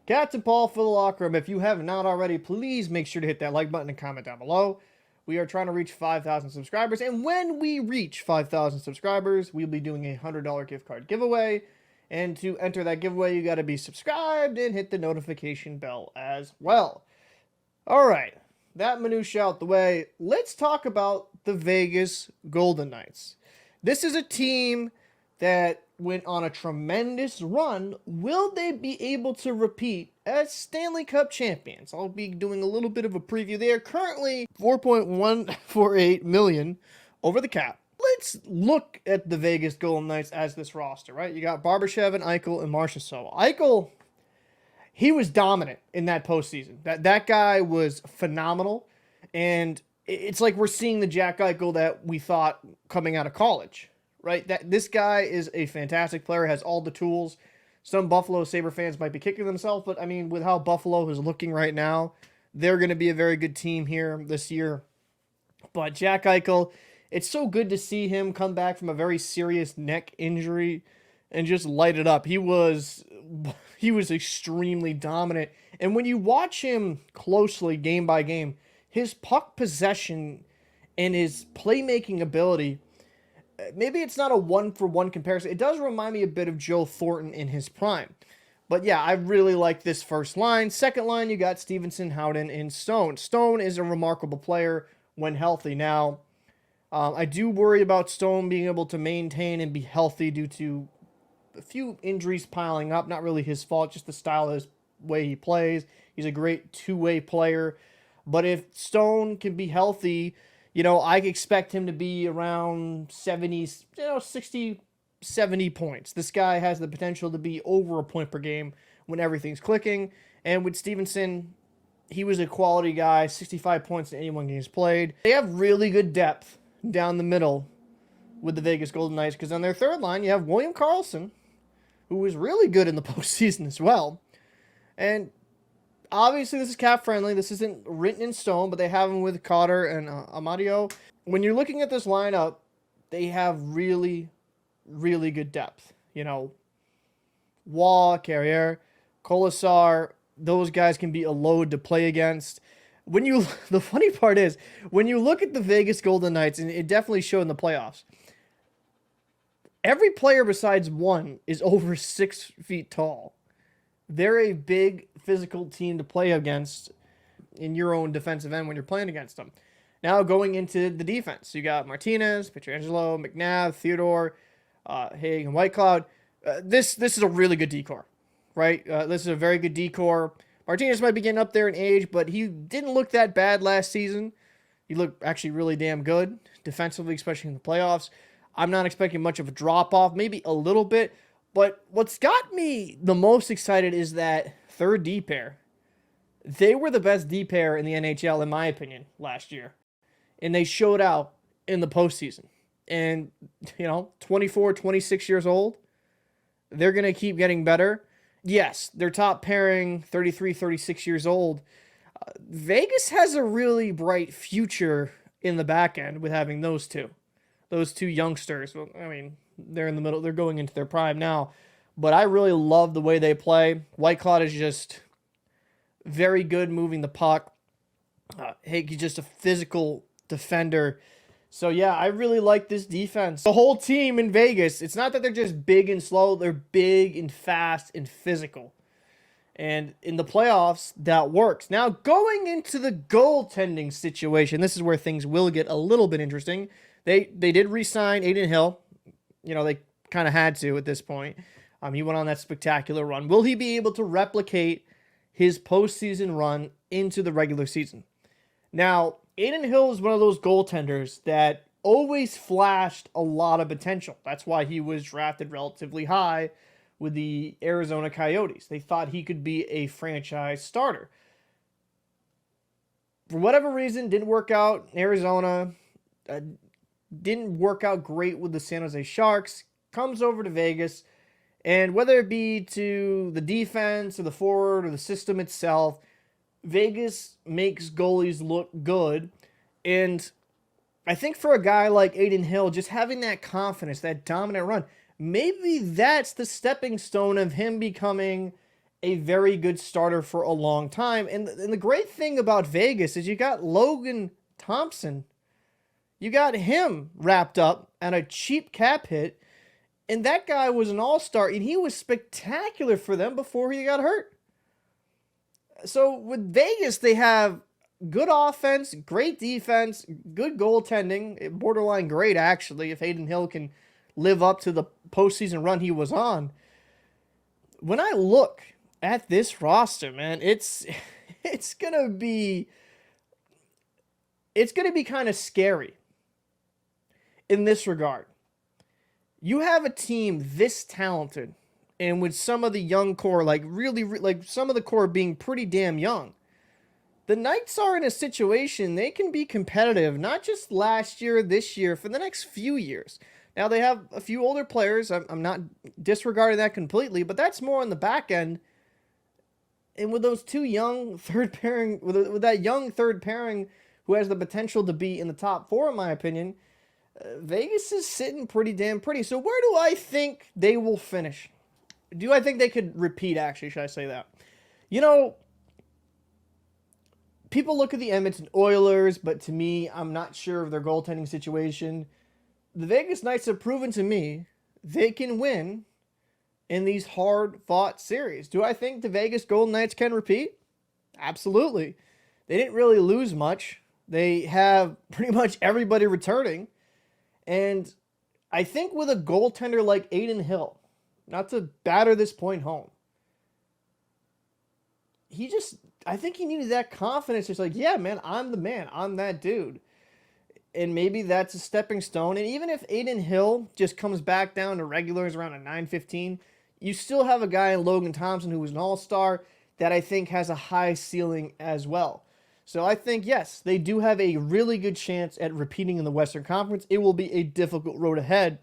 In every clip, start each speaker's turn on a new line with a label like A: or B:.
A: Captain Paul for the locker room. If you have not already, please make sure to hit that like button and comment down below. We are trying to reach 5,000 subscribers, and when we reach 5,000 subscribers, we'll be doing a $100 gift card giveaway. And to enter that giveaway, you got to be subscribed and hit the notification bell as well. All right, that minutia out the way. Let's talk about the Vegas Golden Knights. This is a team that went on a tremendous run. Will they be able to repeat as Stanley Cup champions? I'll be doing a little bit of a preview. They are currently $4.148 million over the cap. Let's look at the Vegas Golden Knights as this roster, right? You got Barbashev and Eichel and marchessault. Eichel, he was dominant in that postseason. That guy was phenomenal, and it's like we're seeing the Jack Eichel that we thought coming out of college. Right, this guy is a fantastic player, has all the tools. Some Buffalo Sabre fans might be kicking themselves, but I mean, with how Buffalo is looking right now, they're going to be a very good team here this year. But Jack Eichel, it's so good to see him come back from a very serious neck injury and just light it up. He was extremely dominant. And when you watch him closely game by game, his puck possession and his playmaking ability, maybe it's not a one-for-one comparison. It does remind me a bit of Joe Thornton in his prime. But yeah, I really like this first line. Second line, you got Stephenson, Howden, and Stone. Stone is a remarkable player when healthy. Now, I do worry about Stone being able to maintain and be healthy due to a few injuries piling up. Not really his fault, just the style of his way he plays. He's a great two-way player. But if Stone can be healthy, I expect him to be around 70, 60, 70 points. This guy has the potential to be over a point per game when everything's clicking. And with Stephenson, he was a quality guy, 65 points in 81 games played. They have really good depth down the middle with the Vegas Golden Knights, because on their third line, you have William Karlsson, who was really good in the postseason as well. And obviously, this is cap friendly. This isn't written in stone, but they have them with Cotter and Amadio. When you're looking at this lineup, they have really, really good depth. Waugh, Carrier, Kolesar, those guys can be a load to play against. The funny part is, when you look at the Vegas Golden Knights, and it definitely showed in the playoffs, every player besides one is over 6 feet tall. They're a big physical team to play against in your own defensive end when you're playing against them. Now going into the defense, you got Martinez, Pietrangelo, McNabb, Theodore, Haig, and Whitecloud. This is a really good decor, right? This is a very good decor. Martinez might be getting up there in age, but he didn't look that bad last season. He looked actually really damn good defensively, especially in the playoffs. I'm not expecting much of a drop-off, maybe a little bit. But what's got me the most excited is that third D pair. They were the best D pair in the NHL, in my opinion, last year. And they showed out in the postseason. And, 24, 26 years old, they're going to keep getting better. Yes, their top pairing, 33, 36 years old. Vegas has a really bright future in the back end with having those two youngsters. Well, I mean, they're in the middle. They're going into their prime now. But I really love the way they play. Whitecloud is just very good moving the puck. He's just a physical defender. So, yeah, I really like this defense. The whole team in Vegas, it's not that they're just big and slow. They're big and fast and physical. And in the playoffs, that works. Now, going into the goaltending situation, this is where things will get a little bit interesting. They did re-sign Adin Hill. They kind of had to at this point. He went on that spectacular run. Will he be able to replicate his postseason run into the regular season? Now, Adin Hill is one of those goaltenders that always flashed a lot of potential. That's why he was drafted relatively high with the Arizona Coyotes. They thought he could be a franchise starter. For whatever reason, didn't work out in Arizona. Didn't work out great with the San Jose Sharks. Comes over to Vegas. And whether it be to the defense or the forward or the system itself, Vegas makes goalies look good. And I think for a guy like Adin Hill, just having that confidence, that dominant run, maybe that's the stepping stone of him becoming a very good starter for a long time. And the great thing about Vegas is you got Logan Thompson. You got him wrapped up at a cheap cap hit. And that guy was an all-star, and he was spectacular for them before he got hurt. So with Vegas, they have good offense, great defense, good goaltending, borderline great, actually, if Adin Hill can live up to the postseason run he was on. When I look at this roster, man, it's gonna be kind of scary in this regard. You have a team this talented, and with some of the young core, like some of the core being pretty damn young, the Knights are in a situation they can be competitive, not just last year, this year, for the next few years. Now, they have a few older players. I'm not disregarding that completely, but that's more on the back end. And with those two young third pairing, with that young third pairing who has the potential to be in the top four, in my opinion, Vegas is sitting pretty damn pretty. So where do I think they will finish? Do I think they could repeat, actually, should I say that? You know, people look at the Edmonton Oilers, but to me, I'm not sure of their goaltending situation. The Vegas Knights have proven to me they can win in these hard-fought series. Do I think the Vegas Golden Knights can repeat? Absolutely. They didn't really lose much. They have pretty much everybody returning. And I think with a goaltender like Adin Hill, not to batter this point home, I think he needed that confidence. It's like, yeah, man, I'm the man. I'm that dude. And maybe that's a stepping stone. And even if Adin Hill just comes back down to regulars around a 915, you still have a guy in Logan Thompson who was an all-star that I think has a high ceiling as well. So I think, yes, they do have a really good chance at repeating in the Western Conference. It will be a difficult road ahead.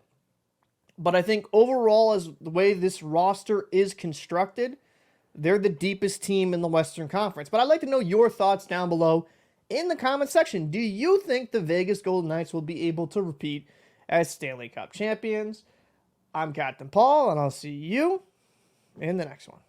A: But I think overall, as the way this roster is constructed, they're the deepest team in the Western Conference. But I'd like to know your thoughts down below in the comment section. Do you think the Vegas Golden Knights will be able to repeat as Stanley Cup champions? I'm Captain Paul, and I'll see you in the next one.